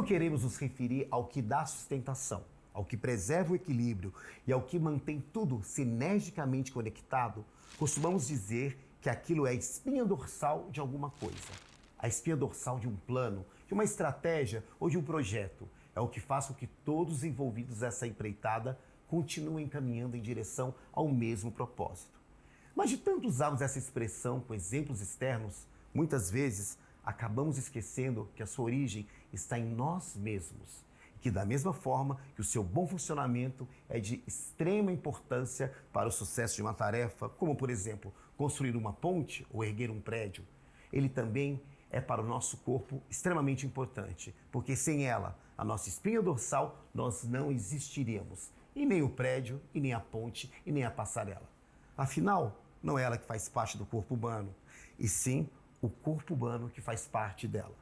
Quando queremos nos referir ao que dá sustentação, ao que preserva o equilíbrio e ao que mantém tudo sinergicamente conectado, costumamos dizer que aquilo é a espinha dorsal de alguma coisa. A espinha dorsal de um plano, de uma estratégia ou de um projeto. É o que faz com que todos os envolvidos nessa empreitada continuem caminhando em direção ao mesmo propósito. Mas de tanto usarmos essa expressão com exemplos externos, muitas vezes acabamos esquecendo que a sua origem está em nós mesmos. Que da mesma forma que o seu bom funcionamento é de extrema importância para o sucesso de uma tarefa, como por exemplo, construir uma ponte ou erguer um prédio, ele também é para o nosso corpo extremamente importante, porque sem ela, a nossa espinha dorsal, nós não existiríamos. E nem o prédio, e nem a ponte, e nem a passarela. Afinal, não é ela que faz parte do corpo humano, e sim o corpo humano que faz parte dela.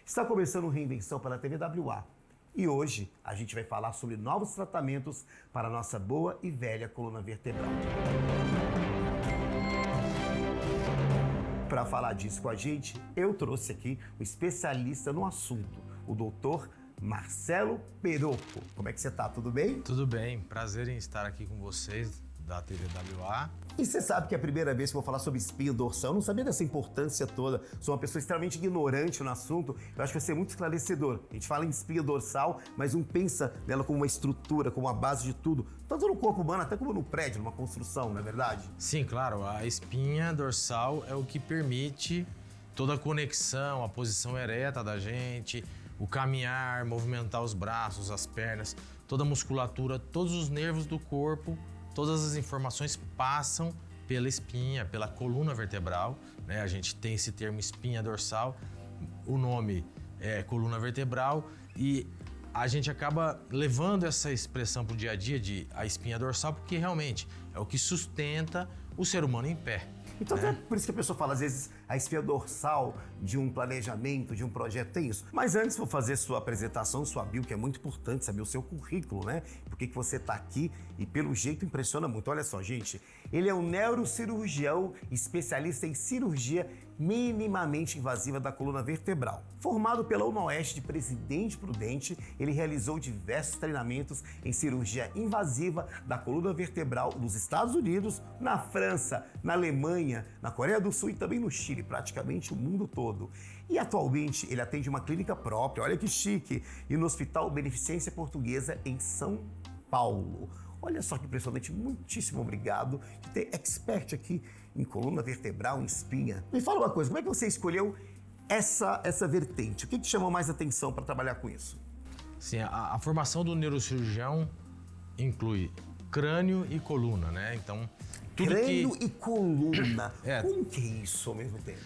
Está começando Reinvenção pela TVWA. E hoje a gente vai falar sobre novos tratamentos para a nossa boa e velha coluna vertebral. Para falar disso com a gente, eu trouxe aqui o especialista no assunto, o doutor Marcelo Perocco. Como é que você está? Tudo bem? Tudo bem. Prazer em estar aqui com vocês da TVWA. E você sabe que é a primeira vez que eu vou falar sobre espinha dorsal, eu não sabia dessa importância toda. Sou uma pessoa extremamente ignorante no assunto. Eu acho que vai ser muito esclarecedor. A gente fala em espinha dorsal, mas não pensa nela como uma estrutura, como a base de tudo. Tanto no corpo humano, até como no prédio, numa construção, não é verdade? Sim, claro. A espinha dorsal é o que permite toda a conexão, a posição ereta da gente, o caminhar, movimentar os braços, as pernas, toda a musculatura, todos os nervos do corpo. Todas as informações passam pela espinha, pela coluna vertebral, né? A gente tem esse termo espinha dorsal, o nome é coluna vertebral e a gente acaba levando essa expressão para o dia a dia de a espinha dorsal porque realmente é o que sustenta o ser humano em pé. Então, até por isso que a pessoa fala, às vezes, a espinha dorsal de um planejamento, de um projeto, tem isso. Mas antes, vou fazer sua apresentação, sua bio, que é muito importante saber o seu currículo, né? Por que você está aqui e, pelo jeito, impressiona muito. Olha só, gente, ele é um neurocirurgião especialista em cirurgia minimamente invasiva da coluna vertebral. Formado pela UNOeste de Presidente Prudente, ele realizou diversos treinamentos em cirurgia invasiva da coluna vertebral nos Estados Unidos, na França, na Alemanha, na Coreia do Sul e também no Chile, praticamente o mundo todo. E atualmente ele atende uma clínica própria, olha que chique, e no Hospital Beneficência Portuguesa em São Paulo. Olha só que impressionante, muitíssimo obrigado de ter expert aqui em coluna vertebral, em espinha. Me fala uma coisa, como é que você escolheu essa vertente? O que te chamou mais atenção para trabalhar com isso? Sim, a formação do neurocirurgião inclui crânio e coluna, né? Então, crânio e coluna. Como que é isso ao mesmo tempo?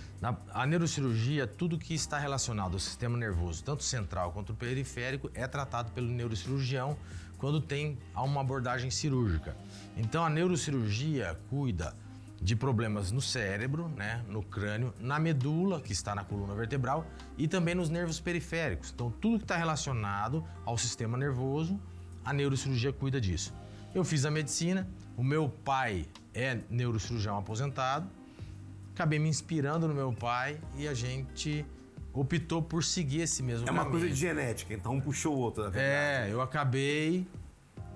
A neurocirurgia, tudo que está relacionado ao sistema nervoso, tanto central quanto periférico, é tratado pelo neurocirurgião quando tem uma abordagem cirúrgica. Então, a neurocirurgia cuida de problemas no cérebro, né, no crânio, na medula, que está na coluna vertebral, e também nos nervos periféricos. Então, tudo que está relacionado ao sistema nervoso, a neurocirurgia cuida disso. Eu fiz a medicina, o meu pai é neurocirurgião aposentado, acabei me inspirando no meu pai e a gente optou por seguir esse mesmo caminho. É uma coisa de genética, então um puxou o outro, na verdade. Eu acabei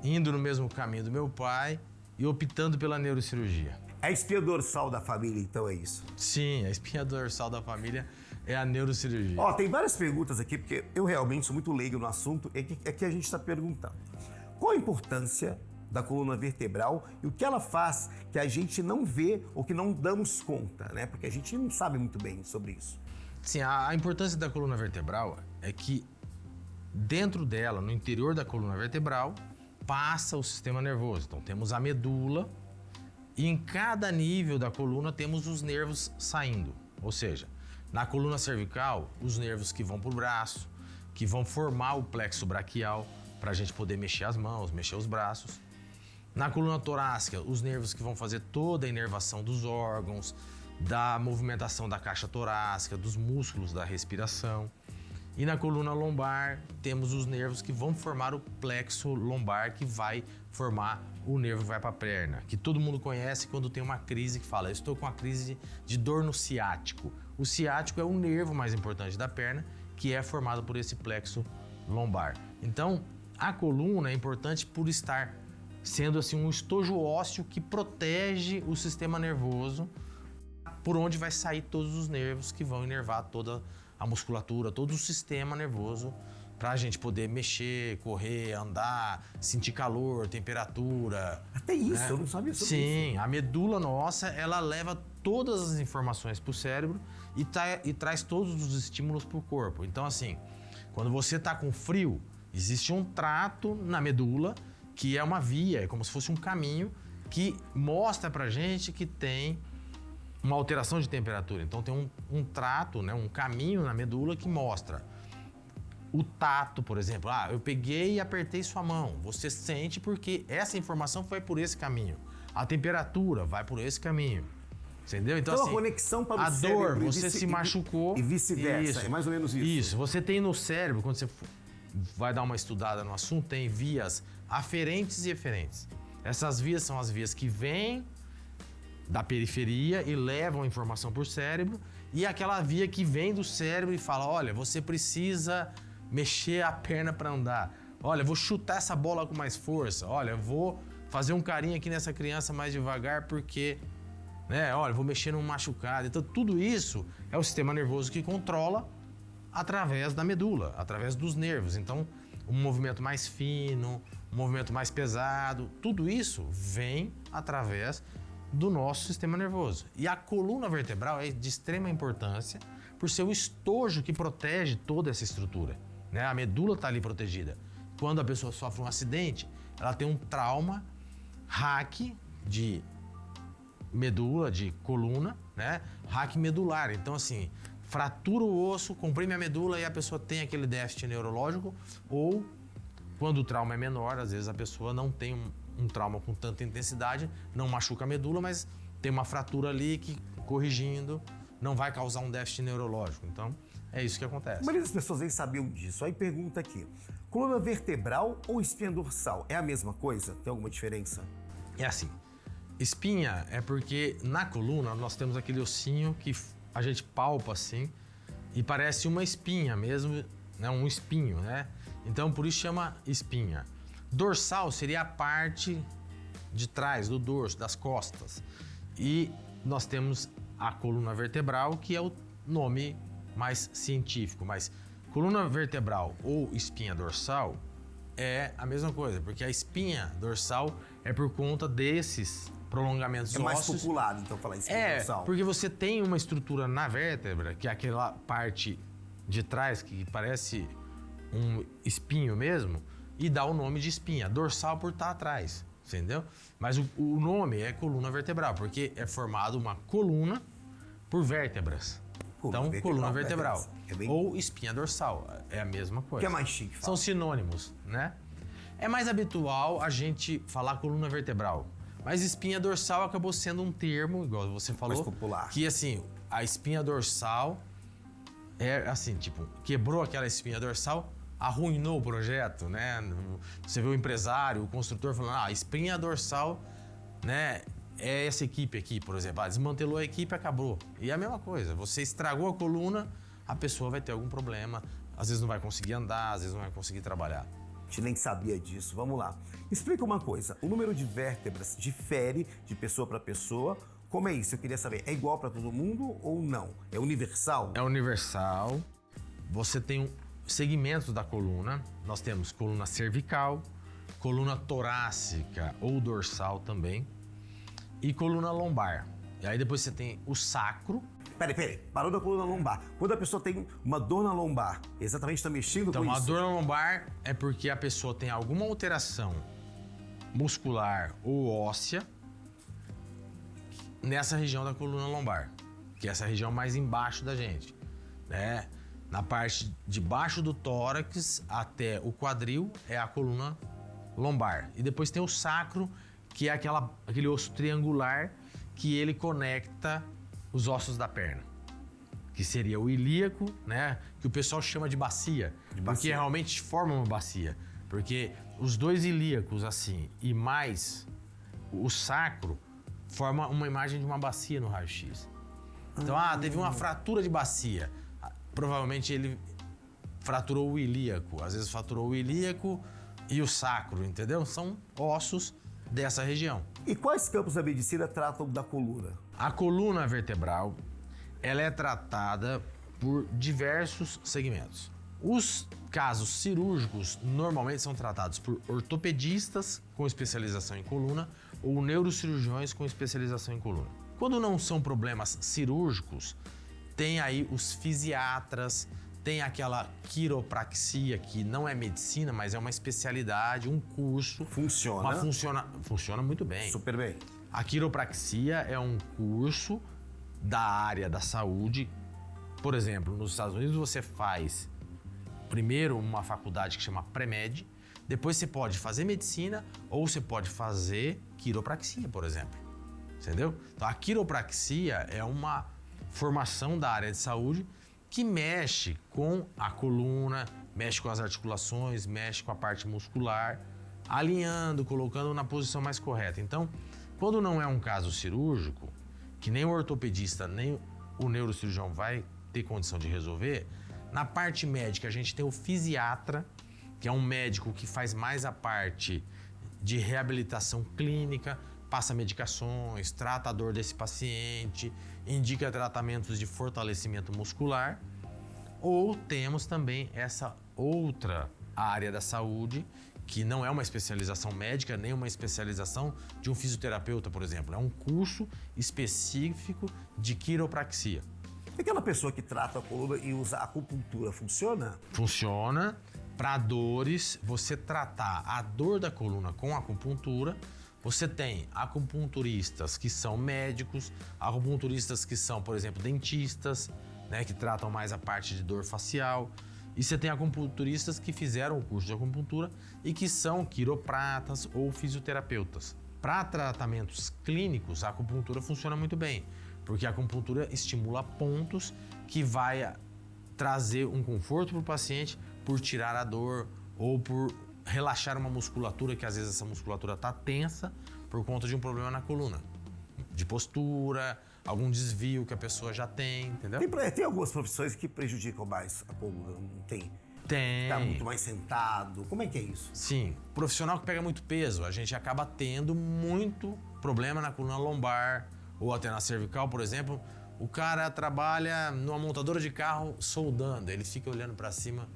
indo no mesmo caminho do meu pai e optando pela neurocirurgia. A espinha dorsal da família, então, é isso? Sim, a espinha dorsal da família é a neurocirurgia. Ó, tem várias perguntas aqui, porque eu realmente sou muito leigo no assunto, é que a gente está perguntando. Qual a importância da coluna vertebral e o que ela faz que a gente não vê ou que não damos conta, né? Porque a gente não sabe muito bem sobre isso. Sim, a importância da coluna vertebral é que dentro dela, no interior da coluna vertebral, passa o sistema nervoso. Então temos a medula e em cada nível da coluna temos os nervos saindo. Ou seja, na coluna cervical, os nervos que vão para o braço, que vão formar o plexo braquial para a gente poder mexer as mãos, mexer os braços. Na coluna torácica, os nervos que vão fazer toda a inervação dos órgãos, da movimentação da caixa torácica, dos músculos da respiração. E na coluna lombar, temos os nervos que vão formar o plexo lombar, que vai formar o nervo que vai para a perna, que todo mundo conhece quando tem uma crise que fala, eu estou com uma crise de dor no ciático. O ciático é o nervo mais importante da perna, que é formado por esse plexo lombar. Então, a coluna é importante por estar sendo assim um estojo ósseo que protege o sistema nervoso, por onde vai sair todos os nervos que vão inervar toda a musculatura, todo o sistema nervoso, para a gente poder mexer, correr, andar, sentir calor, temperatura. Até isso, eu não sabia sobre isso. Sim, a medula nossa, ela leva todas as informações para o cérebro e traz todos os estímulos para o corpo. Então, assim, quando você está com frio, existe um trato na medula que é uma via, é como se fosse um caminho que mostra pra gente que tem uma alteração de temperatura. Então tem um trato, né, um caminho na medula que mostra o tato, por exemplo. Ah, eu peguei e apertei sua mão. Você sente porque essa informação foi por esse caminho. A temperatura vai por esse caminho. Entendeu? Então assim, a conexão para o a cérebro... dor, você se machucou. E vice-versa, Isso, é mais ou menos isso. Isso, você tem no cérebro, quando você vai dar uma estudada no assunto, tem vias aferentes e eferentes. Essas vias são as vias que vêm da periferia e levam a informação para o cérebro, e aquela via que vem do cérebro e fala, olha, você precisa mexer a perna para andar. Olha, eu vou chutar essa bola com mais força. Olha, eu vou fazer um carinho aqui nessa criança mais devagar porque, né, olha, eu vou mexer num machucado. Então, tudo isso é o sistema nervoso que controla através da medula, através dos nervos. Então, um movimento mais fino, um movimento mais pesado, tudo isso vem através do nosso sistema nervoso. E a coluna vertebral é de extrema importância por ser o estojo que protege toda essa estrutura, né? A medula está ali protegida. Quando a pessoa sofre um acidente, ela tem um trauma, hack de medula, de coluna, né? Hack medular. Então, assim, fratura o osso, comprime a medula e a pessoa tem aquele déficit neurológico, ou quando o trauma é menor, às vezes a pessoa não tem um trauma com tanta intensidade, não machuca a medula, mas tem uma fratura ali que, corrigindo, não vai causar um déficit neurológico. Então, é isso que acontece. A maioria das pessoas nem sabiam disso. Aí pergunta aqui, coluna vertebral ou espinha dorsal? É a mesma coisa? Tem alguma diferença? É assim, espinha é porque na coluna nós temos aquele ossinho que a gente palpa assim e parece uma espinha mesmo, né? Um espinho, né? Então por isso chama espinha. Dorsal seria a parte de trás do dorso, das costas. E nós temos a coluna vertebral, que é o nome mais científico, mas coluna vertebral ou espinha dorsal é a mesma coisa, porque a espinha dorsal é por conta desses prolongamentos É mais ósseos. popular, então, falar espinha dorsal. Porque você tem uma estrutura na vértebra, que é aquela parte de trás que parece um espinho mesmo, e dá o nome de espinha. Dorsal por estar atrás, entendeu? Mas o nome é coluna vertebral, porque é formado uma coluna por vértebras. Coluna vertebral. Ou espinha dorsal, é a mesma coisa. Que é mais chique. São sinônimos, né? É mais habitual a gente falar coluna vertebral, mas espinha dorsal acabou sendo um termo, igual você falou, mais popular. que assim, a espinha dorsal é assim, tipo, quebrou aquela espinha dorsal, arruinou o projeto, né? Você vê o empresário, o construtor falando, a espinha dorsal, né? É essa equipe aqui, por exemplo. Desmantelou a equipe, acabou. E é a mesma coisa. Você estragou a coluna, a pessoa vai ter algum problema. Às vezes não vai conseguir andar, às vezes não vai conseguir trabalhar. A gente nem sabia disso. Vamos lá. Explica uma coisa. O número de vértebras difere de pessoa para pessoa. Como é isso? Eu queria saber. É igual para todo mundo ou não? É universal? É universal. Você tem segmentos da coluna. Nós temos coluna cervical, coluna torácica ou dorsal também, e coluna lombar. E aí depois você tem o sacro. Peraí. Parou da coluna lombar. Quando a pessoa tem uma dor na lombar, exatamente está mexendo com isso? Então, a dor na lombar é porque a pessoa tem alguma alteração muscular ou óssea nessa região da coluna lombar, que é essa região mais embaixo da gente, né? Na parte de baixo do tórax até o quadril é a coluna lombar. E depois tem o sacro, que é aquele osso triangular que ele conecta os ossos da perna, que seria o ilíaco, né? Que o pessoal chama de bacia, porque realmente forma uma bacia. Porque os dois ilíacos, assim, e mais o sacro, forma uma imagem de uma bacia no raio-x. Então, teve uma fratura de bacia. Provavelmente ele fraturou o ilíaco, às vezes fraturou o ilíaco e o sacro, entendeu? São ossos dessa região. E quais campos da medicina tratam da coluna? A coluna vertebral, ela é tratada por diversos segmentos. Os casos cirúrgicos normalmente são tratados por ortopedistas com especialização em coluna ou neurocirurgiões com especialização em coluna. Quando não são problemas cirúrgicos, tem aí os fisiatras, tem aquela quiropraxia, que não é medicina, mas é uma especialidade, um curso. Funciona? Funciona muito bem. Super bem. A quiropraxia é um curso da área da saúde. Por exemplo, nos Estados Unidos você faz primeiro uma faculdade que chama pré-med, depois você pode fazer medicina ou você pode fazer quiropraxia, por exemplo. Entendeu? Então a quiropraxia é uma formação da área de saúde que mexe com a coluna, mexe com as articulações, mexe com a parte muscular, alinhando, colocando na posição mais correta. Então, quando não é um caso cirúrgico, que nem o ortopedista nem o neurocirurgião vai ter condição de resolver, na parte médica a gente tem o fisiatra, que é um médico que faz mais a parte de reabilitação clínica, passa medicações, trata a dor desse paciente, indica tratamentos de fortalecimento muscular. Ou temos também essa outra área da saúde, que não é uma especialização médica, nem uma especialização de um fisioterapeuta, por exemplo. É um curso específico de quiropraxia. Aquela pessoa que trata a coluna e usa acupuntura, funciona? Funciona. Para dores, você tratar a dor da coluna com acupuntura, você tem acupunturistas que são médicos, acupunturistas que são, por exemplo, dentistas, né, que tratam mais a parte de dor facial. E você tem acupunturistas que fizeram o curso de acupuntura e que são quiropratas ou fisioterapeutas. Para tratamentos clínicos, a acupuntura funciona muito bem, porque a acupuntura estimula pontos que vai trazer um conforto para o paciente por tirar a dor ou por relaxar uma musculatura que às vezes essa musculatura está tensa por conta de um problema na coluna, de postura, algum desvio que a pessoa já tem, entendeu? Tem algumas profissões que prejudicam mais a coluna, não tem? Tem. Tá muito mais sentado, como é que é isso? Sim, profissional que pega muito peso, a gente acaba tendo muito problema na coluna lombar ou até na cervical, por exemplo. O cara trabalha numa montadora de carro soldando, ele fica olhando para cima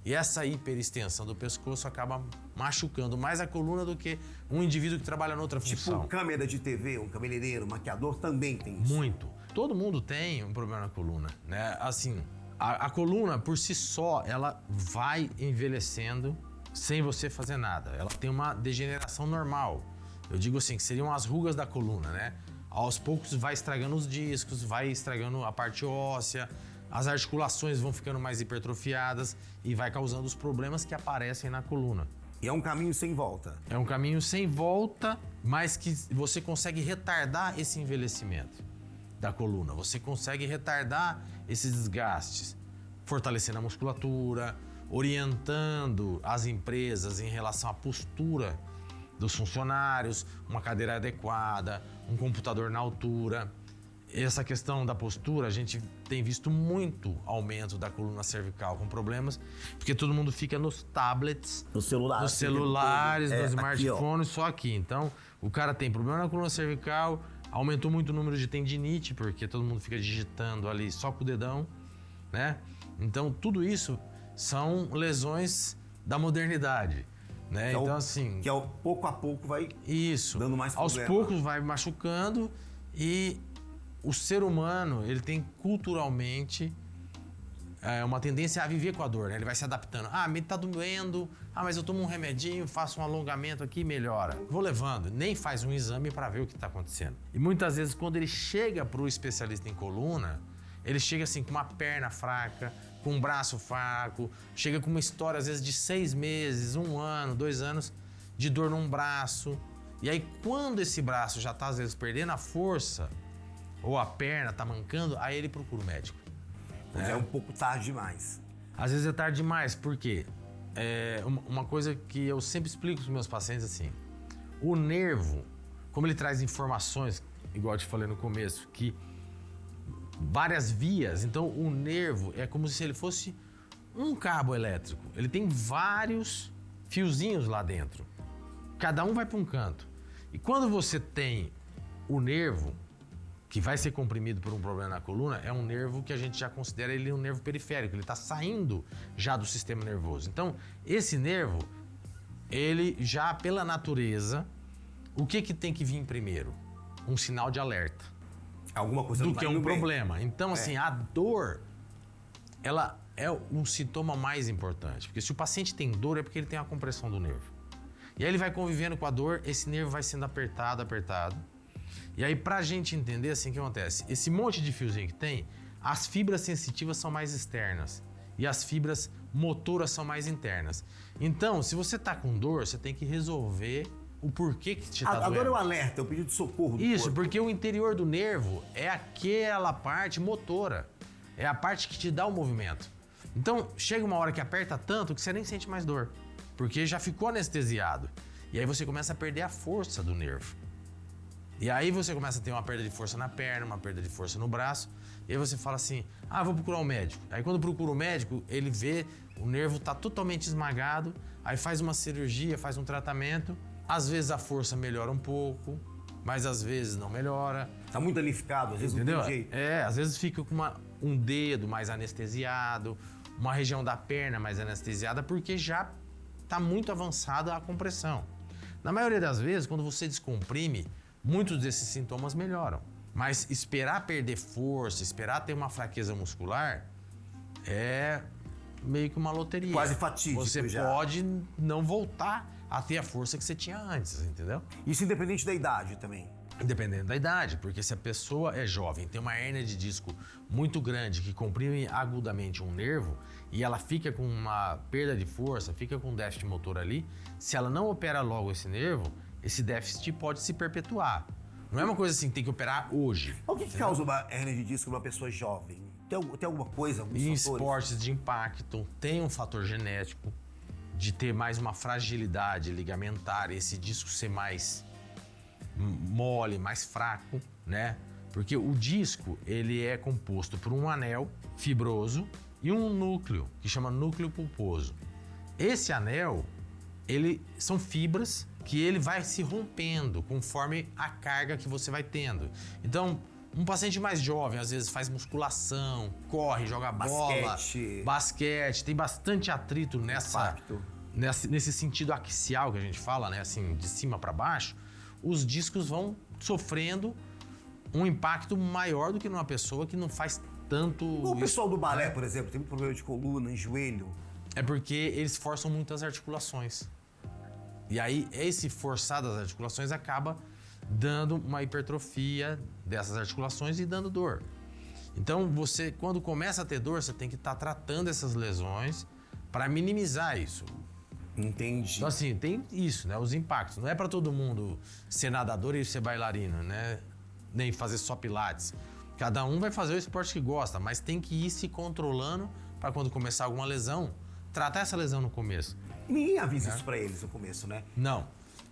e essa hiperextensão do pescoço acaba machucando mais a coluna do que um indivíduo que trabalha noutra função. Tipo câmera de TV, um cabeleireiro, um maquiador também tem isso? Muito. Todo mundo tem um problema na coluna, né? Assim, a coluna por si só, ela vai envelhecendo sem você fazer nada. Ela tem uma degeneração normal. Eu digo assim, que seriam as rugas da coluna, né? Aos poucos vai estragando os discos, vai estragando a parte óssea, as articulações vão ficando mais hipertrofiadas e vai causando os problemas que aparecem na coluna. E é um caminho sem volta. É um caminho sem volta, mas que você consegue retardar esse envelhecimento da coluna. Você consegue retardar esses desgastes, fortalecendo a musculatura, orientando as empresas em relação à postura dos funcionários, uma cadeira adequada, um computador na altura. Essa questão da postura, a gente tem visto muito aumento da coluna cervical com problemas, porque todo mundo fica nos tablets, nos celulares, nos smartphones, só aqui. Então, o cara tem problema na coluna cervical, aumentou muito o número de tendinite, porque todo mundo fica digitando ali só com o dedão, né? Então, tudo isso são lesões da modernidade. Né? Então, assim. Que pouco a pouco vai dando mais problema. Aos poucos vai machucando e o ser humano, ele tem culturalmente uma tendência a viver com a dor, né? Ele vai se adaptando. Me tá doendo, mas eu tomo um remedinho, faço um alongamento aqui e melhora. Vou levando, nem faz um exame para ver o que está acontecendo. E muitas vezes, quando ele chega para o especialista em coluna, ele chega assim com uma perna fraca, com um braço fraco, chega com uma história às vezes de 6 meses, 1 ano, 2 anos de dor num braço. E aí quando esse braço já está às vezes perdendo a força, ou a perna está mancando, aí ele procura o médico. Mas é um pouco tarde demais. Às vezes é tarde demais, por quê? Uma coisa que eu sempre explico para os meus pacientes assim, o nervo, como ele traz informações, igual eu te falei no começo, que várias vias, então o nervo é como se ele fosse um cabo elétrico, ele tem vários fiozinhos lá dentro. Cada um vai para um canto. E quando você tem o nervo, que vai ser comprimido por um problema na coluna, é um nervo que a gente já considera ele um nervo periférico, ele está saindo já do sistema nervoso. Então, esse nervo, ele já pela natureza, o que tem que vir primeiro? Um sinal de alerta. Alguma coisa do não que vai um indo bem. problema. Então, assim, a dor, ela é um sintoma mais importante. Porque se o paciente tem dor, é porque ele tem uma compressão do nervo. E aí ele vai convivendo com a dor, esse nervo vai sendo apertado. E aí, pra gente entender, assim, o que acontece? Esse monte de fiozinho que tem, as fibras sensitivas são mais externas. E as fibras motoras são mais internas. Então, se você tá com dor, você tem que resolver o porquê que te tá doendo. Agora é o alerta, é o pedido de socorro do Isso, corpo. porque o interior do nervo é aquela parte motora. É a parte que te dá o movimento. Então, chega uma hora que aperta tanto que você nem sente mais dor. Porque já ficou anestesiado. E aí você começa a perder a força do nervo. E aí você começa a ter uma perda de força na perna, uma perda de força no braço. E aí você fala assim, vou procurar um médico. Aí quando procura o médico, ele vê o nervo tá totalmente esmagado. Aí faz uma cirurgia, faz um tratamento. Às vezes a força melhora um pouco, mas às vezes não melhora. Tá muito danificado, às vezes Entendeu? não tem jeito. Às vezes fica com um dedo mais anestesiado, uma região da perna mais anestesiada, porque já tá muito avançada a compressão. Na maioria das vezes, quando você descomprime, muitos desses sintomas melhoram. Mas esperar perder força, esperar ter uma fraqueza muscular, é meio que uma loteria. Quase fatídico Você já. pode não voltar a ter a força que você tinha antes, entendeu? Isso independente da idade também. Dependendo da idade, porque se a pessoa é jovem, tem uma hérnia de disco muito grande que comprime agudamente um nervo e ela fica com uma perda de força, fica com um déficit motor ali, se ela não opera logo esse nervo, esse déficit pode se perpetuar. Não é uma coisa assim que tem que operar hoje. O que causa uma hérnia de disco numa pessoa jovem? Tem alguma coisa, alguns Em fatores? esportes de impacto, tem um fator genético de ter mais uma fragilidade ligamentar, esse disco ser mais mole, mais fraco, né? Porque o disco, ele é composto por um anel fibroso e um núcleo, que chama núcleo pulposo. Esse anel, são fibras que ele vai se rompendo conforme a carga que você vai tendo. Então, um paciente mais jovem, às vezes faz musculação, joga bola, basquete, tem bastante atrito nesse sentido axial que a gente fala, né? Assim, de cima para baixo, os discos vão sofrendo um impacto maior do que numa pessoa que não faz tanto... O pessoal do balé, por exemplo, tem muito problema de coluna, em joelho. É porque eles forçam muito as articulações. E aí, esse forçar das articulações acaba dando uma hipertrofia dessas articulações e dando dor. Então, você, quando começa a ter dor, você tem que estar tratando essas lesões para minimizar isso. Entendi. Então, assim, tem isso, né? Os impactos. Não é para todo mundo ser nadador e ser bailarino, né? Nem fazer só pilates. Cada um vai fazer o esporte que gosta, mas tem que ir se controlando para quando começar alguma lesão, tratar essa lesão no começo. E ninguém avisa isso pra eles no começo, né? Não.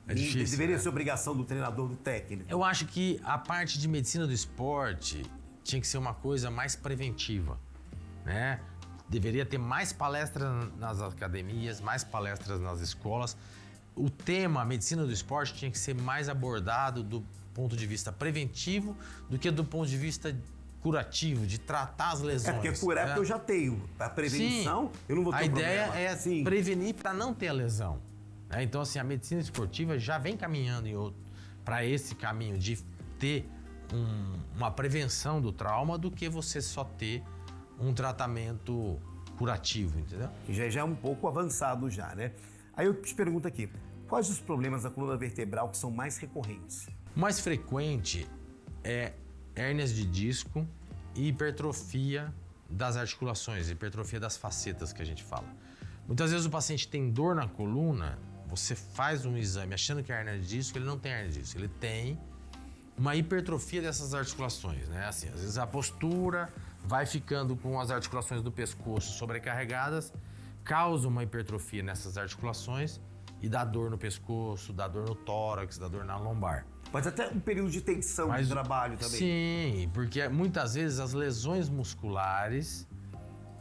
É difícil. Deveria ser obrigação do treinador, do técnico. Eu acho que a parte de medicina do esporte tinha que ser uma coisa mais preventiva, né? Deveria ter mais palestras nas academias, mais palestras nas escolas. O tema medicina do esporte tinha que ser mais abordado do ponto de vista preventivo do que do ponto de vista curativo, de tratar as lesões. Porque por época eu já tenho. A prevenção, eu não vou ter a ideia problema. é prevenir para não ter a lesão. Né? Então, assim, a medicina esportiva já vem caminhando para esse caminho de ter uma prevenção do trauma do que você só ter um tratamento curativo, entendeu? Já é um pouco avançado já, né? Aí eu te pergunto aqui, quais os problemas da coluna vertebral que são mais recorrentes? O mais frequente é hérnias de disco e hipertrofia das articulações, hipertrofia das facetas que a gente fala. Muitas vezes o paciente tem dor na coluna, você faz um exame achando que é hérnia de disco, ele não tem hérnia de disco, ele tem uma hipertrofia dessas articulações, né? Assim, às vezes a postura vai ficando com as articulações do pescoço sobrecarregadas, causa uma hipertrofia nessas articulações e dá dor no pescoço, dá dor no tórax, dá dor na lombar. Mas até um período de tensão de trabalho também. Sim, porque muitas vezes as lesões musculares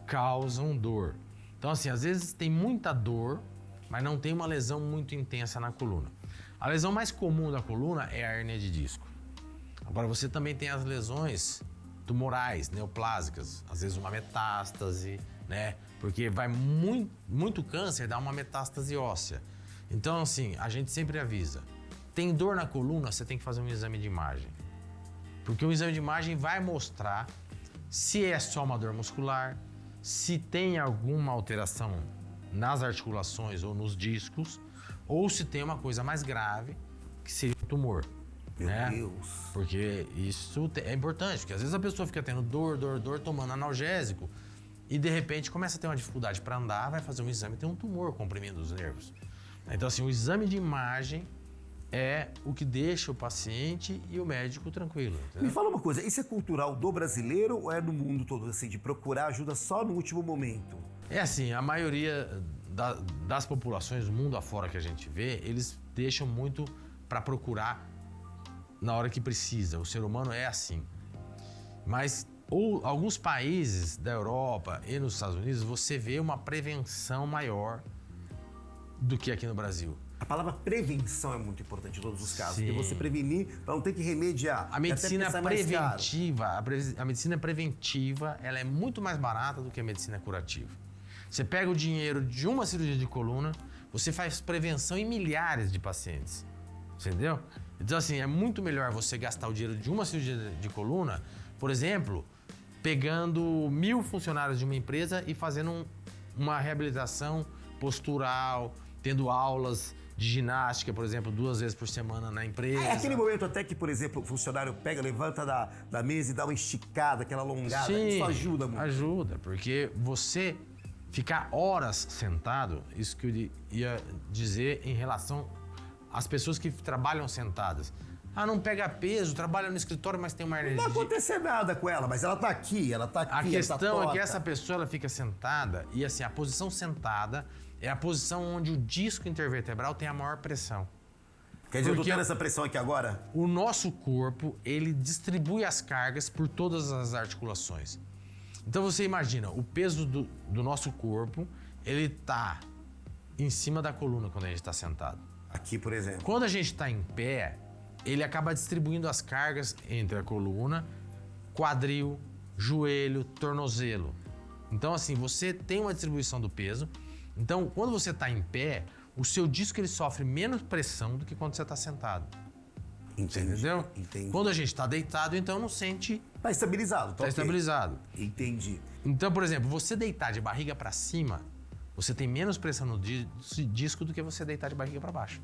causam dor. Então, assim, às vezes tem muita dor, mas não tem uma lesão muito intensa na coluna. A lesão mais comum da coluna é a hérnia de disco. Agora, você também tem as lesões tumorais, neoplásicas, às vezes uma metástase, né? Porque vai muito câncer, dá uma metástase óssea. Então, assim, a gente sempre avisa. Tem dor na coluna, você tem que fazer um exame de imagem. Porque o exame de imagem vai mostrar se é só uma dor muscular, se tem alguma alteração nas articulações ou nos discos, ou se tem uma coisa mais grave, que seria o tumor. Meu Deus. Porque isso é importante, porque às vezes a pessoa fica tendo dor, tomando analgésico, e de repente começa a ter uma dificuldade para andar, vai fazer um exame e tem um tumor comprimindo os nervos. Então, assim, o exame de imagem é o que deixa o paciente e o médico tranquilo. Entendeu? Me fala uma coisa, isso é cultural do brasileiro ou é no mundo todo, assim, de procurar ajuda só no último momento? É assim, a maioria das populações do mundo afora que a gente vê, eles deixam muito para procurar na hora que precisa. O ser humano é assim. Mas alguns países da Europa e nos Estados Unidos, você vê uma prevenção maior do que aqui no Brasil. A palavra prevenção é muito importante em todos os casos, Sim. porque você prevenir para não ter que remediar. A medicina até mais caro. preventiva, a medicina preventiva, ela é muito mais barata do que a medicina curativa. Você pega o dinheiro de uma cirurgia de coluna, você faz prevenção em milhares de pacientes. Entendeu? Então, assim, é muito melhor você gastar o dinheiro de uma cirurgia de coluna, por exemplo, pegando 1.000 funcionários de uma empresa e fazendo uma reabilitação postural, tendo aulas de ginástica, por exemplo, 2 vezes por semana na empresa. É aquele momento até que, por exemplo, o funcionário pega, levanta da mesa e dá uma esticada, aquela alongada. Sim, isso ajuda muito. Ajuda, porque você ficar horas sentado, isso que eu ia dizer em relação às pessoas que trabalham sentadas. Ah, não pega peso, trabalha no escritório, mas tem uma hernia. Não vai acontecer nada com ela, mas ela tá aqui, ela tá aqui. A questão ela tá é que essa pessoa ela fica sentada e assim, a posição sentada é a posição onde o disco intervertebral tem a maior pressão. Quer dizer, eu tô Porque tendo essa pressão aqui agora? O nosso corpo, ele distribui as cargas por todas as articulações. Então você imagina, o peso do nosso corpo, ele tá em cima da coluna quando a gente está sentado. Aqui, por exemplo. Quando a gente está em pé, ele acaba distribuindo as cargas entre a coluna, quadril, joelho, tornozelo. Então, assim, você tem uma distribuição do peso. Então, quando você está em pé, o seu disco ele sofre menos pressão do que quando você está sentado. Entendi. Entendeu? Entendi. Quando a gente está deitado, então não sente. Tá estabilizado, Está ok. estabilizado. Entendi. Então, por exemplo, você deitar de barriga para cima, você tem menos pressão no disco do que você deitar de barriga para baixo.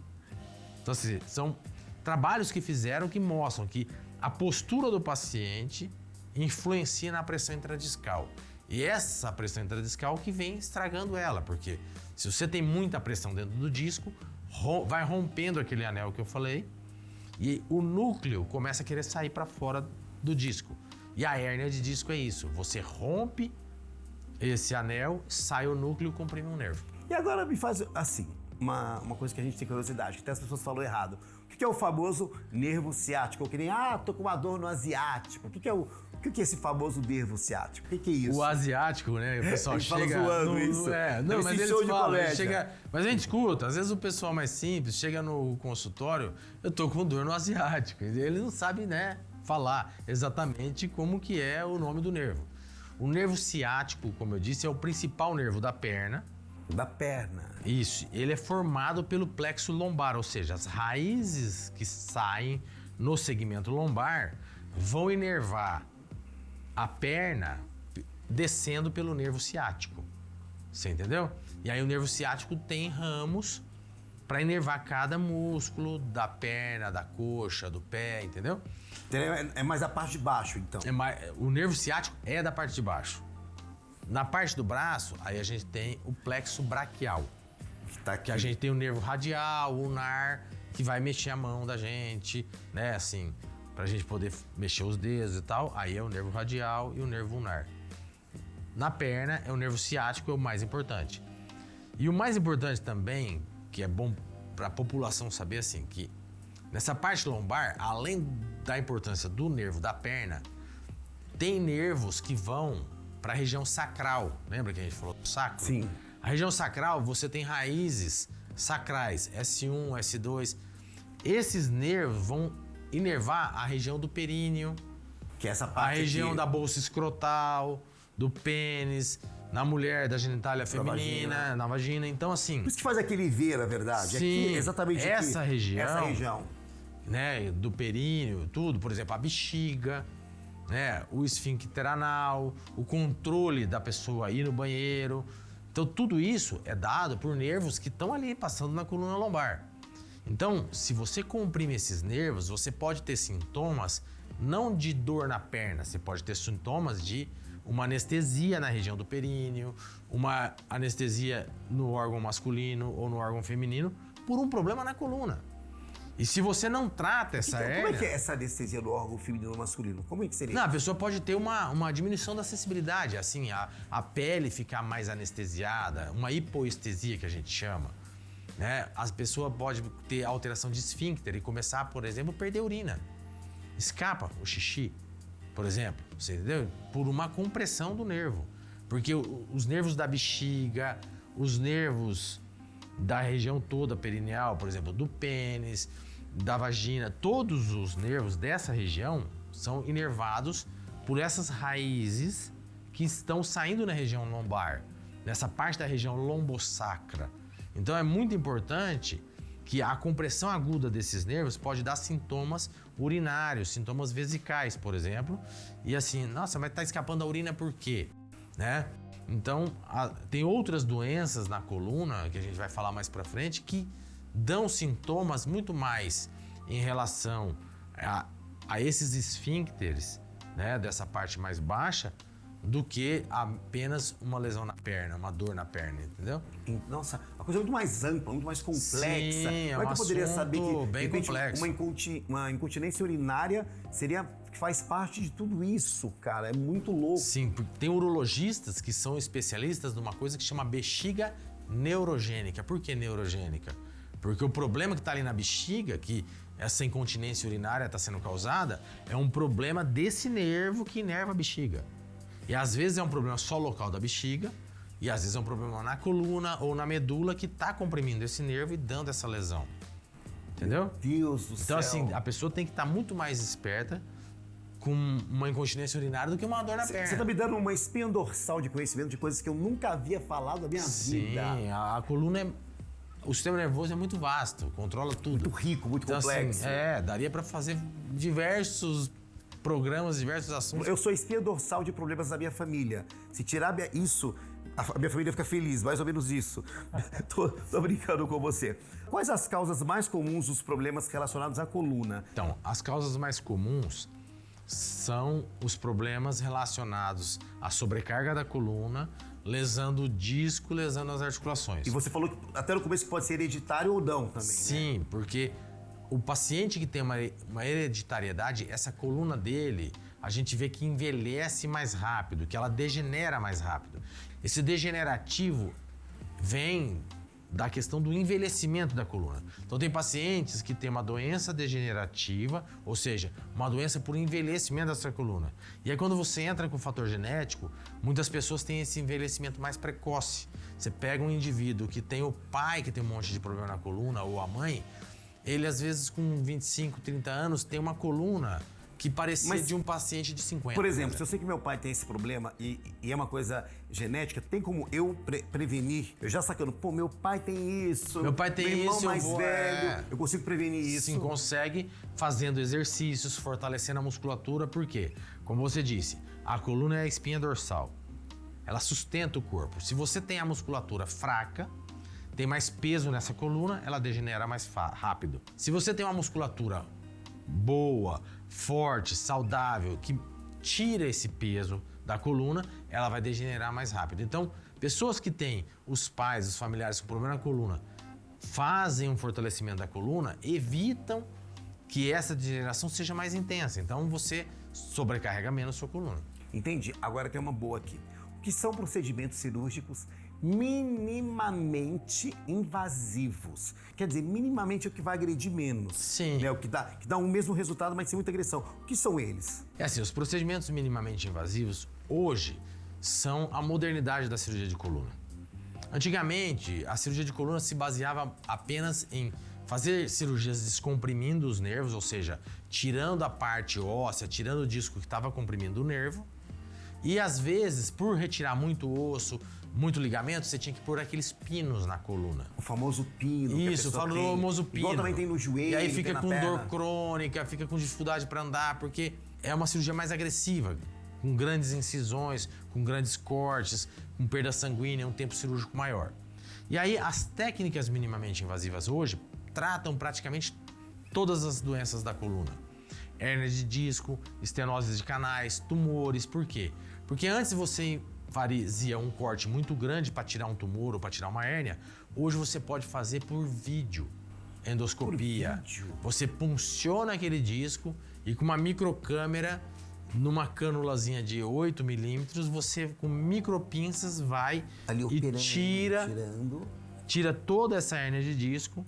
Então, assim, são trabalhos que fizeram que mostram que a postura do paciente influencia na pressão intradiscal. E essa pressão intradiscal que vem estragando ela, porque se você tem muita pressão dentro do disco, vai rompendo aquele anel que eu falei e o núcleo começa a querer sair para fora do disco. E a hérnia de disco é isso, você rompe esse anel, sai o núcleo e comprime um nervo. E agora me faz assim, uma coisa que a gente tem curiosidade, que até as pessoas falam errado. O que é o famoso nervo ciático? Ou que nem, tô com uma dor no asiático. O que é esse famoso nervo ciático? O que é isso? O asiático, né? O pessoal Ele fala chega... zoando isso. Não, mas Esse eles show de falam, comédia. chega... Mas a gente escuta, às vezes o pessoal mais simples chega no consultório, eu tô com dor no asiático. Ele não sabe, né, falar exatamente como que é o nome do nervo. O nervo ciático, como eu disse, é o principal nervo da perna. Da perna. Isso, ele é formado pelo plexo lombar, ou seja, as raízes que saem no segmento lombar vão inervar a perna descendo pelo nervo ciático. Você entendeu? E aí o nervo ciático tem ramos para inervar cada músculo da perna, da coxa, do pé, entendeu? É mais a parte de baixo, então. O nervo ciático é da parte de baixo. Na parte do braço, aí a gente tem o plexo braquial. Que tá aqui. Que a gente tem o nervo radial, ulnar, que vai mexer a mão da gente, né? Assim, pra gente poder mexer os dedos e tal. Aí é o nervo radial e o nervo ulnar. Na perna, é o nervo ciático, é o mais importante. E o mais importante também, que é bom pra população saber, assim, que nessa parte lombar, além da importância do nervo da perna, tem nervos que vão para a região sacral. Lembra que a gente falou do sacro? Sim. A região sacral, você tem raízes sacrais, S1, S2. Esses nervos vão inervar a região do períneo, Que é essa a parte região aqui. da bolsa escrotal, do pênis, na mulher, da genitália feminina, na vagina. Então, assim, Por isso que faz aquele V, na verdade. Sim, Aqui, exatamente aqui. essa região. Essa região. né, do períneo, tudo, por exemplo, a bexiga, né, o esfíncter anal, o controle da pessoa ir no banheiro. Então, tudo isso é dado por nervos que estão ali passando na coluna lombar. Então, se você comprime esses nervos, você pode ter sintomas não de dor na perna, você pode ter sintomas de uma anestesia na região do períneo, uma anestesia no órgão masculino ou no órgão feminino por um problema na coluna. E se você não trata essa Então, hérnia... como é que é essa anestesia do órgão feminino ou masculino? Como é que seria? Não, a pessoa pode ter uma diminuição da sensibilidade, assim, a pele ficar mais anestesiada, uma hipoestesia que a gente chama, né? A pessoa pode ter alteração de esfíncter e começar, por exemplo, a perder urina. Escapa o xixi, por exemplo, você entendeu? Por uma compressão do nervo. Porque os nervos da bexiga, os nervos da região toda perineal, por exemplo, do pênis, da vagina, todos os nervos dessa região são inervados por essas raízes que estão saindo na região lombar, nessa parte da região lombosacra. Então é muito importante que a compressão aguda desses nervos pode dar sintomas urinários, sintomas vesicais, por exemplo. E assim, nossa, mas tá escapando a urina por quê? Né? Então, tem outras doenças na coluna, que a gente vai falar mais pra frente, que dão sintomas muito mais em relação a esses esfíncteres, né, dessa parte mais baixa, do que apenas uma lesão na perna, uma dor na perna, entendeu? Nossa, uma coisa muito mais ampla, muito mais complexa. Sim, Como é que eu poderia saber que bem de repente, complexo. uma incontinência urinária faz parte de tudo isso, cara? É muito louco. Sim, porque tem urologistas que são especialistas numa coisa que chama bexiga neurogênica. Por que neurogênica? Porque o problema que está ali na bexiga, que essa incontinência urinária está sendo causada, é um problema desse nervo que inerva a bexiga. E às vezes é um problema só local da bexiga, e às vezes é um problema na coluna ou na medula que está comprimindo esse nervo e dando essa lesão. Entendeu? Deus do céu. Então, assim, a pessoa tem que estar muito mais esperta com uma incontinência urinária do que uma dor na perna. Você tá me dando uma espinha dorsal de conhecimento de coisas que eu nunca havia falado na minha vida. Sim, a coluna é... O sistema nervoso é muito vasto, controla tudo. Muito rico, muito Então, complexo. assim, daria para fazer diversos programas, diversos assuntos. Eu sou espinha dorsal de problemas da minha família. Se tirar isso, a minha família fica feliz, mais ou menos isso. tô brincando com você. Quais as causas mais comuns dos problemas relacionados à coluna? Então, as causas mais comuns são os problemas relacionados à sobrecarga da coluna, lesando o disco, lesando as articulações. E você falou que, até no começo que pode ser hereditário ou não também, Sim, né? porque o paciente que tem uma hereditariedade, essa coluna dele, a gente vê que envelhece mais rápido, que ela degenera mais rápido. Esse degenerativo vem da questão do envelhecimento da coluna. Então tem pacientes que têm uma doença degenerativa, ou seja, uma doença por envelhecimento dessa coluna. E aí quando você entra com o fator genético, muitas pessoas têm esse envelhecimento mais precoce. Você pega um indivíduo que tem o pai que tem um monte de problema na coluna, ou a mãe, ele às vezes com 25, 30 anos tem uma coluna que parecia de um paciente de 50. Por exemplo, se eu sei que meu pai tem esse problema e é uma coisa genética, tem como eu prevenir? Eu já sacando, pô, meu pai tem isso. Meu pai tem meu irmão isso, mais velho, eu consigo prevenir isso. Sim, consegue fazendo exercícios, fortalecendo a musculatura, por quê? Como você disse, a coluna é a espinha dorsal. Ela sustenta o corpo. Se você tem a musculatura fraca, tem mais peso nessa coluna, ela degenera mais rápido. Se você tem uma musculatura boa, forte, saudável, que tira esse peso da coluna, ela vai degenerar mais rápido. Então, pessoas que têm os pais, os familiares com problema na coluna, fazem um fortalecimento da coluna, evitam que essa degeneração seja mais intensa. Então, você sobrecarrega menos a sua coluna. Entendi. Agora tem uma boa aqui. O que são procedimentos cirúrgicos minimamente invasivos? Quer dizer, minimamente é o que vai agredir menos. Sim. Né? O que dá o mesmo resultado, mas sem muita agressão. O que são eles? É assim, os procedimentos minimamente invasivos, hoje, são a modernidade da cirurgia de coluna. Antigamente, a cirurgia de coluna se baseava apenas em fazer cirurgias descomprimindo os nervos, ou seja, tirando a parte óssea, tirando o disco que estava comprimindo o nervo. E às vezes, por retirar muito osso, muito ligamento, você tinha que pôr aqueles pinos na coluna. O famoso pino. Isso, o famoso pino. Igual também tem no joelho. E aí fica tem com na dor perna. crônica, fica com dificuldade para andar, porque é uma cirurgia mais agressiva, com grandes incisões, com grandes cortes, com perda sanguínea, um tempo cirúrgico maior. E aí as técnicas minimamente invasivas hoje tratam praticamente todas as doenças da coluna. Hérnia de disco, estenose de canais, tumores. Por quê? Porque antes você fazia um corte muito grande para tirar um tumor ou para tirar uma hérnia, hoje você pode fazer por vídeo, endoscopia. Por vídeo? Você punciona aquele disco e com uma microcâmera, numa cânulazinha de 8 milímetros, você com micropinças vai Ali e operando, tirando. Tira toda essa hérnia de disco,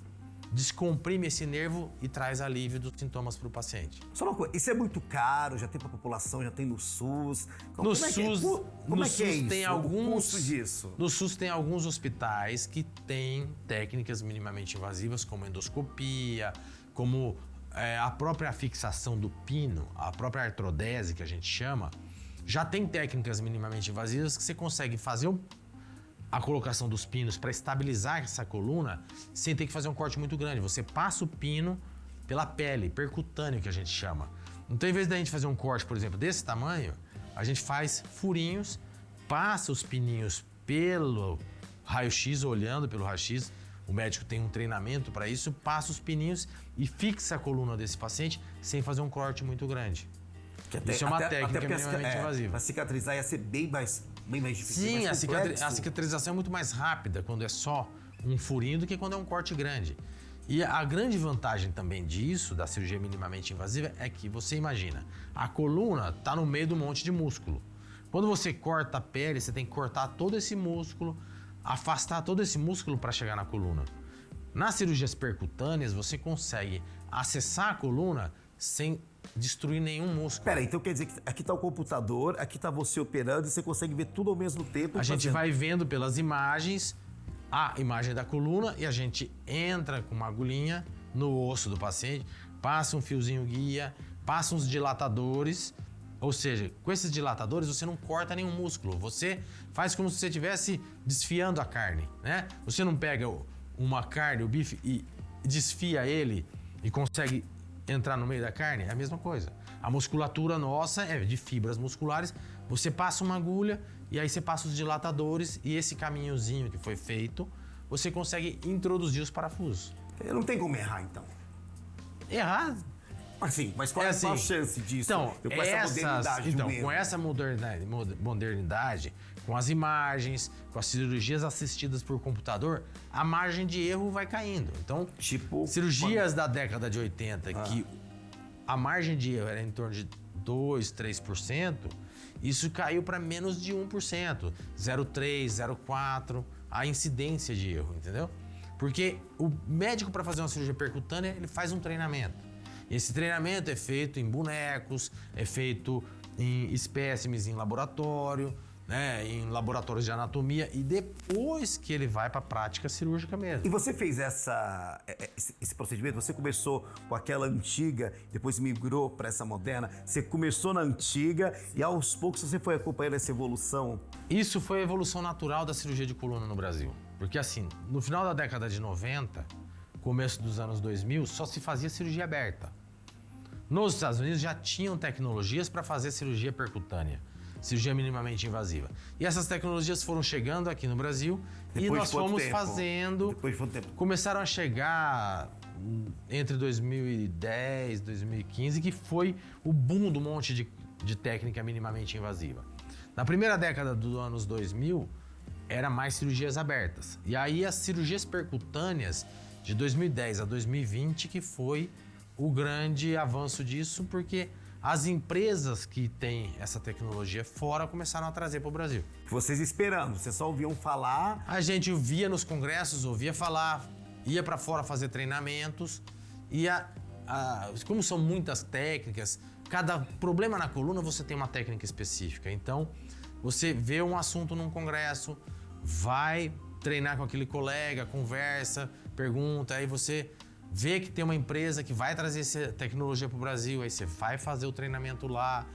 descomprime esse nervo e traz alívio dos sintomas para o paciente. Só uma coisa, isso é muito caro, já tem pra população, já tem no SUS. No Como é que é? SUS, Como no é que é SUS isso? tem O alguns, custo disso? No SUS tem alguns hospitais que têm técnicas minimamente invasivas, como endoscopia, como a própria fixação do pino, a própria artrodese que a gente chama. Já tem técnicas minimamente invasivas que você consegue fazer a colocação dos pinos para estabilizar essa coluna sem ter que fazer um corte muito grande. Você passa o pino pela pele, percutâneo que a gente chama. Então, em vez da gente fazer um corte, por exemplo, desse tamanho, a gente faz furinhos, passa os pininhos pelo raio-x, olhando pelo raio-x. O médico tem um treinamento para isso, passa os pininhos e fixa a coluna desse paciente sem fazer um corte muito grande. Isso é uma técnica minimamente invasiva. Para cicatrizar ia ser bem mais difícil. Sim, mais a cicatrização é muito mais rápida quando é só um furinho do que quando é um corte grande. E a grande vantagem também disso, da cirurgia minimamente invasiva, é que você imagina, a coluna está no meio de um monte de músculo. Quando você corta a pele, você tem que cortar todo esse músculo, afastar todo esse músculo para chegar na coluna. Nas cirurgias percutâneas, você consegue acessar a coluna sem destruir nenhum músculo. Pera, então quer dizer que aqui está o computador, aqui está você operando e você consegue ver tudo ao mesmo tempo. A gente vai vendo pelas imagens a imagem da coluna e a gente entra com uma agulhinha no osso do paciente, passa um fiozinho guia, passa uns dilatadores, ou seja, com esses dilatadores você não corta nenhum músculo, você faz como se você estivesse desfiando a carne, né? Você não pega uma carne, o bife, e desfia ele e consegue entrar no meio da carne, é a mesma coisa. A musculatura nossa é de fibras musculares, você passa uma agulha e aí você passa os dilatadores e esse caminhozinho que foi feito, você consegue introduzir os parafusos. Não tem como errar, então. Errar? Assim, mas qual é a chance disso? Então, com essa modernidade do erro? com essa modernidade, com as imagens, com as cirurgias assistidas por computador, a margem de erro vai caindo. Então, tipo, cirurgias da década de 80, que a margem de erro era em torno de 2%, 3%, isso caiu para menos de 1%, 0,3%, 0,4%, a incidência de erro, entendeu? Porque o médico, para fazer uma cirurgia percutânea, ele faz um treinamento. Esse treinamento é feito em bonecos, é feito em espécimes em laboratório, né, em laboratórios de anatomia, e depois que ele vai para a prática cirúrgica mesmo. E você fez esse procedimento? Você começou com aquela antiga, depois migrou para essa moderna? Você começou na antiga e aos poucos você foi acompanhando essa evolução? Isso foi a evolução natural da cirurgia de coluna no Brasil. Porque assim, no final da década de 90, começo dos anos 2000, só se fazia cirurgia aberta. Nos Estados Unidos já tinham tecnologias para fazer cirurgia percutânea, cirurgia minimamente invasiva. E essas tecnologias foram chegando aqui no Brasil e nós fomos fazendo. Depois de quanto tempo? Começaram a chegar entre 2010 e 2015, que foi o boom do monte de técnica minimamente invasiva. Na primeira década dos anos 2000, era mais cirurgias abertas. E aí as cirurgias percutâneas de 2010 a 2020 que foi o grande avanço disso, porque as empresas que têm essa tecnologia fora começaram a trazer para o Brasil. Vocês esperando, vocês só ouviam falar? A gente via nos congressos, ouvia falar, ia para fora fazer treinamentos, e como são muitas técnicas, cada problema na coluna você tem uma técnica específica. Então, você vê um assunto num congresso, vai treinar com aquele colega, conversa, pergunta, aí você vê que tem uma empresa que vai trazer essa tecnologia para o Brasil, aí você vai fazer o treinamento lá,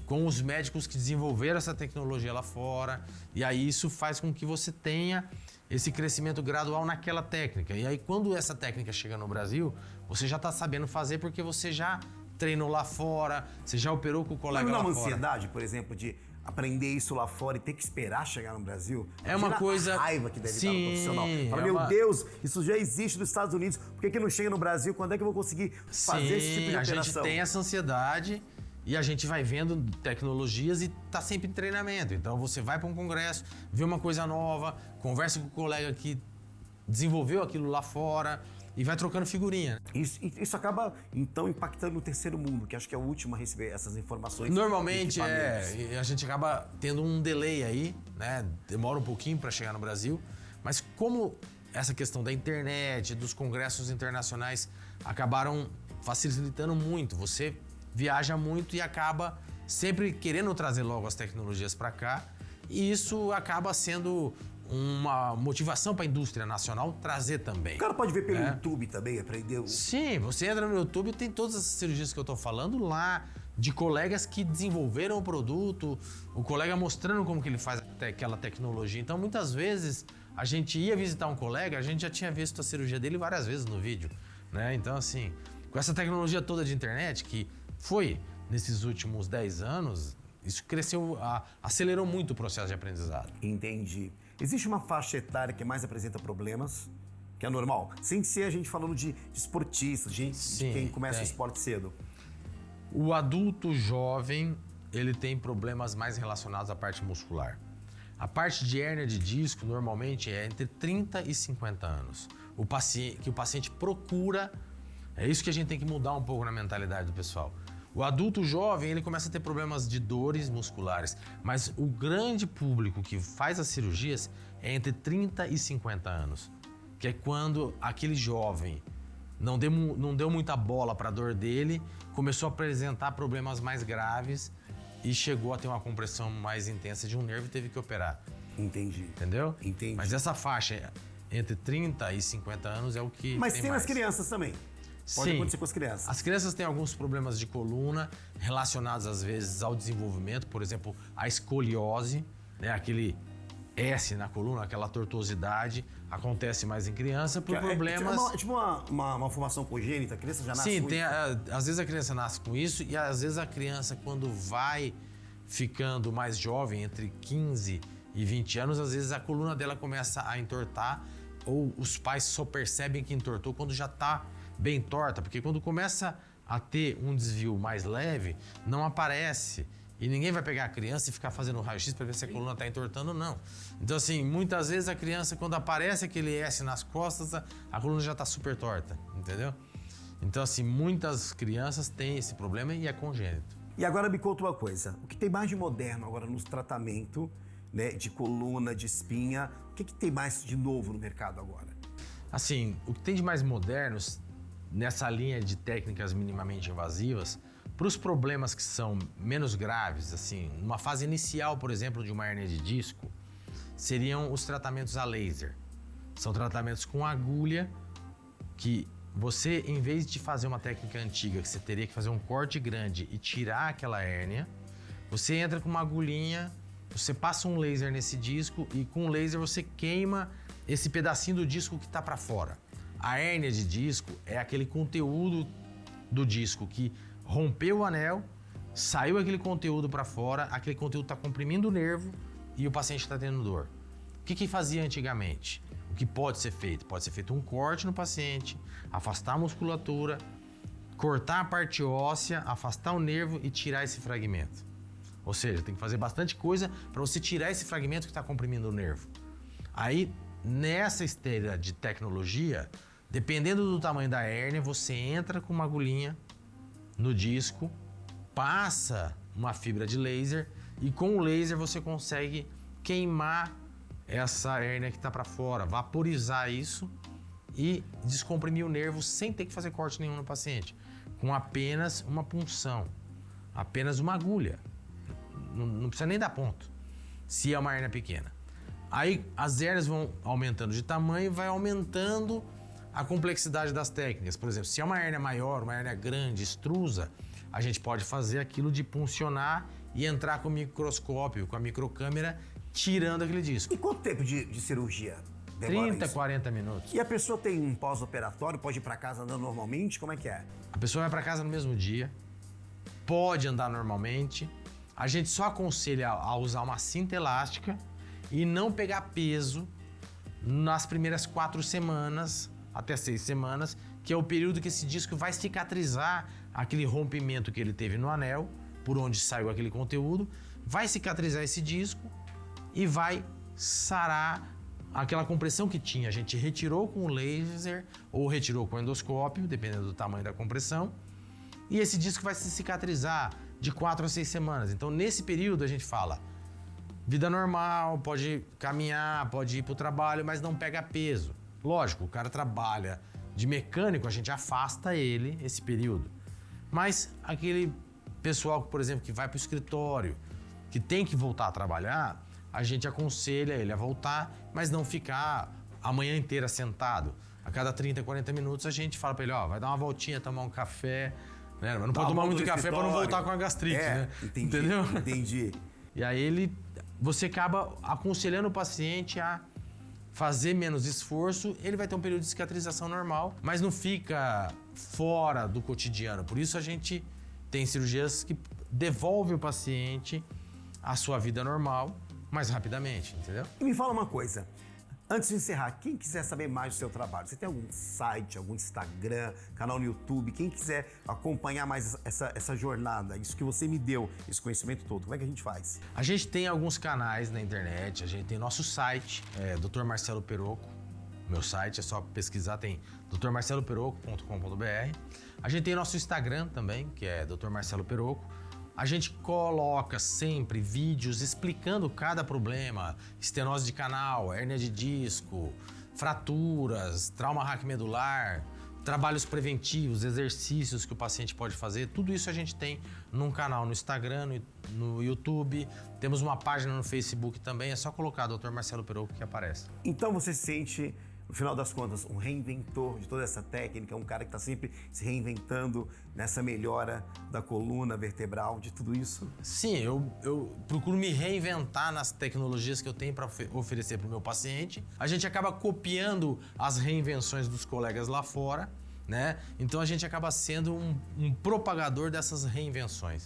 com os médicos que desenvolveram essa tecnologia lá fora, e aí isso faz com que você tenha esse crescimento gradual naquela técnica. E aí quando essa técnica chega no Brasil, você já está sabendo fazer porque você já treinou lá fora, você já operou com o colega lá fora. Não é uma ansiedade, por exemplo, de aprender isso lá fora e ter que esperar chegar no Brasil? É uma coisa... A raiva que deve dar no Sim, profissional. Fala, meu Deus, isso já existe nos Estados Unidos, por que não chega no Brasil? Quando é que eu vou conseguir fazer esse tipo de operação? A gente tem essa ansiedade e a gente vai vendo tecnologias e tá sempre em treinamento. Então você vai para um congresso, vê uma coisa nova, conversa com o colega que desenvolveu aquilo lá fora e vai trocando figurinha. Isso acaba, então, impactando no terceiro mundo, que acho que é o último a receber essas informações. Normalmente, a gente acaba tendo um delay aí, né? Demora um pouquinho para chegar no Brasil, mas como essa questão da internet, dos congressos internacionais acabaram facilitando muito, você viaja muito e acaba sempre querendo trazer logo as tecnologias para cá, e isso acaba sendo uma motivação para a indústria nacional trazer também. O cara pode ver pelo YouTube também, aprender o... Sim, você entra no YouTube e tem todas as cirurgias que eu tô falando lá, de colegas que desenvolveram o produto, o colega mostrando como que ele faz aquela tecnologia. Então, muitas vezes, a gente ia visitar um colega, a gente já tinha visto a cirurgia dele várias vezes no vídeo, né? Então, assim, com essa tecnologia toda de internet, que foi nesses últimos 10 anos, isso cresceu, acelerou muito o processo de aprendizado. Entendi. Existe uma faixa etária que mais apresenta problemas, que é normal, sem ser a gente falando de esportistas, de quem começa o esporte cedo. O adulto jovem, ele tem problemas mais relacionados à parte muscular. A parte de hérnia de disco, normalmente, é entre 30 e 50 anos. Que o paciente procura, é isso que a gente tem que mudar um pouco na mentalidade do pessoal. O adulto jovem, ele começa a ter problemas de dores musculares, mas o grande público que faz as cirurgias é entre 30 e 50 anos, que é quando aquele jovem não deu muita bola para a dor dele, começou a apresentar problemas mais graves e chegou a ter uma compressão mais intensa de um nervo e teve que operar. Entendi. Entendeu? Entendi. Mas essa faixa entre 30 e 50 anos é o que Mas tem mais. nas crianças também. Pode acontecer com as crianças. As crianças têm alguns problemas de coluna relacionados, às vezes, ao desenvolvimento. Por exemplo, a escoliose, né? Aquele S na coluna, aquela tortuosidade, acontece mais em criança por problemas... É tipo uma formação congênita, a criança já nasce com isso? Às vezes a criança nasce com isso e às vezes a criança, quando vai ficando mais jovem, entre 15 e 20 anos, às vezes a coluna dela começa a entortar ou os pais só percebem que entortou quando já está bem torta, porque quando começa a ter um desvio mais leve, não aparece. E ninguém vai pegar a criança e ficar fazendo raio-x para ver se a coluna está entortando ou não. Então, assim, muitas vezes a criança, quando aparece aquele S nas costas, a coluna já está super torta, entendeu? Então, assim, muitas crianças têm esse problema e é congênito. E agora me conta uma coisa, o que tem mais de moderno agora no tratamento, né, de coluna, de espinha, o que tem mais de novo no mercado agora? Assim, o que tem de mais modernos nessa linha de técnicas minimamente invasivas, para os problemas que são menos graves, assim, numa fase inicial, por exemplo, de uma hérnia de disco, seriam os tratamentos a laser. São tratamentos com agulha que você, em vez de fazer uma técnica antiga, que você teria que fazer um corte grande e tirar aquela hérnia, você entra com uma agulhinha, você passa um laser nesse disco e com o laser você queima esse pedacinho do disco que está para fora. A hérnia de disco é aquele conteúdo do disco que rompeu o anel, saiu aquele conteúdo para fora, aquele conteúdo está comprimindo o nervo e o paciente está tendo dor. O que fazia antigamente? O que pode ser feito? Pode ser feito um corte no paciente, afastar a musculatura, cortar a parte óssea, afastar o nervo e tirar esse fragmento. Ou seja, tem que fazer bastante coisa para você tirar esse fragmento que está comprimindo o nervo. Aí, nessa esteira de tecnologia, dependendo do tamanho da hérnia, você entra com uma agulhinha no disco, passa uma fibra de laser e com o laser você consegue queimar essa hérnia que está para fora, vaporizar isso e descomprimir o nervo sem ter que fazer corte nenhum no paciente, com apenas uma punção, apenas uma agulha. Não precisa nem dar ponto, se é uma hérnia pequena. Aí as hérnias vão aumentando de tamanho e vai aumentando a complexidade das técnicas. Por exemplo, se é uma hérnia maior, uma hérnia grande, extrusa, a gente pode fazer aquilo de puncionar e entrar com o microscópio, com a microcâmera, tirando aquele disco. E quanto tempo de cirurgia demora 30, isso? 40 minutos. E a pessoa tem um pós-operatório, pode ir para casa andando normalmente? Como é que é? A pessoa vai para casa no mesmo dia, pode andar normalmente. A gente só aconselha a usar uma cinta elástica e não pegar peso nas primeiras 4 semanas, até 6 semanas, que é o período que esse disco vai cicatrizar aquele rompimento que ele teve no anel, por onde saiu aquele conteúdo, vai cicatrizar esse disco e vai sarar aquela compressão que tinha. A gente retirou com o laser ou retirou com o endoscópio, dependendo do tamanho da compressão, e esse disco vai se cicatrizar de 4 a 6 semanas. Então, nesse período, a gente fala vida normal, pode caminhar, pode ir para o trabalho, mas não pega peso. Lógico, o cara trabalha de mecânico, a gente afasta ele esse período. Mas aquele pessoal, por exemplo, que vai para o escritório, que tem que voltar a trabalhar, a gente aconselha ele a voltar, mas não ficar a manhã inteira sentado. A cada 30, 40 minutos a gente fala para ele, ó, vai dar uma voltinha, tomar um café, né? Mas não pode tomar muito café para não voltar com a gastrite, né? Entendi, entendeu? Entendi. E aí você acaba aconselhando o paciente a fazer menos esforço, ele vai ter um período de cicatrização normal, mas não fica fora do cotidiano. Por isso a gente tem cirurgias que devolvem o paciente à sua vida normal mais rapidamente, entendeu? E me fala uma coisa, antes de encerrar, quem quiser saber mais do seu trabalho, você tem algum site, algum Instagram, canal no YouTube, quem quiser acompanhar mais essa jornada, isso que você me deu, esse conhecimento todo, como é que a gente faz? A gente tem alguns canais na internet, a gente tem nosso site, Dr. Marcelo Perocco, meu site, é só pesquisar, tem drmarceloperocco.com.br. A gente tem nosso Instagram também, que é Dr. Marcelo Perocco. A gente coloca sempre vídeos explicando cada problema, estenose de canal, hérnia de disco, fraturas, trauma raquimedular, trabalhos preventivos, exercícios que o paciente pode fazer. Tudo isso a gente tem num canal no Instagram, no YouTube. Temos uma página no Facebook também, é só colocar Dr. Marcelo Perocco que aparece. Então você se sente, no final das contas, um reinventor de toda essa técnica, um cara que está sempre se reinventando nessa melhora da coluna vertebral, de tudo isso? Sim, eu procuro me reinventar nas tecnologias que eu tenho para oferecer para o meu paciente. A gente acaba copiando as reinvenções dos colegas lá fora, né? Então a gente acaba sendo um propagador dessas reinvenções.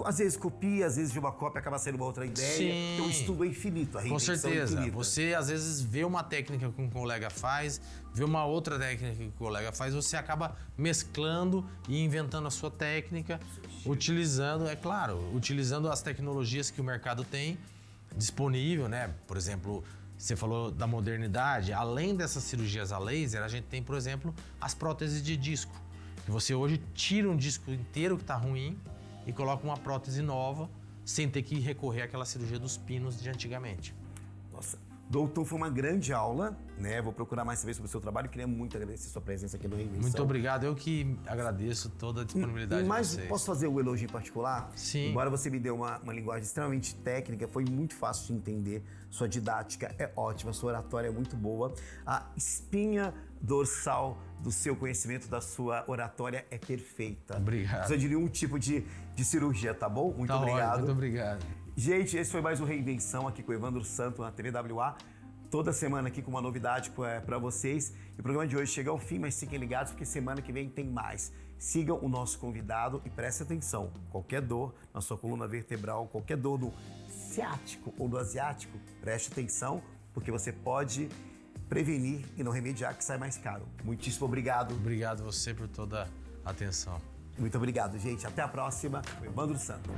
Às vezes copia, às vezes de uma cópia acaba sendo uma outra ideia. Sim. Então o estudo é infinito, a Com reinvenção certeza. é infinita. Você, às vezes, vê uma técnica que um colega faz, vê uma outra técnica que o colega faz, você acaba mesclando e inventando a sua técnica, utilizando, é claro, utilizando as tecnologias que o mercado tem disponível, né? Por exemplo, você falou da modernidade. Além dessas cirurgias a laser, a gente tem, por exemplo, as próteses de disco. Que você hoje tira um disco inteiro que está ruim e coloca uma prótese nova, sem ter que recorrer àquela cirurgia dos pinos de antigamente. Nossa, doutor, foi uma grande aula, né? Vou procurar mais saber sobre o seu trabalho. Queria muito agradecer a sua presença aqui no Reinvenção. Muito obrigado, eu que agradeço toda a disponibilidade de Mas vocês. posso fazer um elogio em particular? Sim. Embora você me dê uma linguagem extremamente técnica, foi muito fácil de entender. Sua didática é ótima, sua oratória é muito boa. A espinha dorsal do seu conhecimento, da sua oratória é perfeita. Obrigado. Precisa de nenhum tipo de cirurgia, tá bom? Muito Tá obrigado. ótimo, muito obrigado. Gente, esse foi mais um Reinvenção aqui com o Evandro Santo na TV WA. Toda semana aqui com uma novidade para vocês. E o programa de hoje chega ao fim, mas fiquem ligados porque semana que vem tem mais. Sigam o nosso convidado e prestem atenção. Qualquer dor na sua coluna vertebral, qualquer dor do ciático ou do asiático, preste atenção porque você pode prevenir e não remediar, que sai mais caro. Muitíssimo obrigado. Obrigado você por toda a atenção. Muito obrigado, gente. Até a próxima. O Evandro Santo.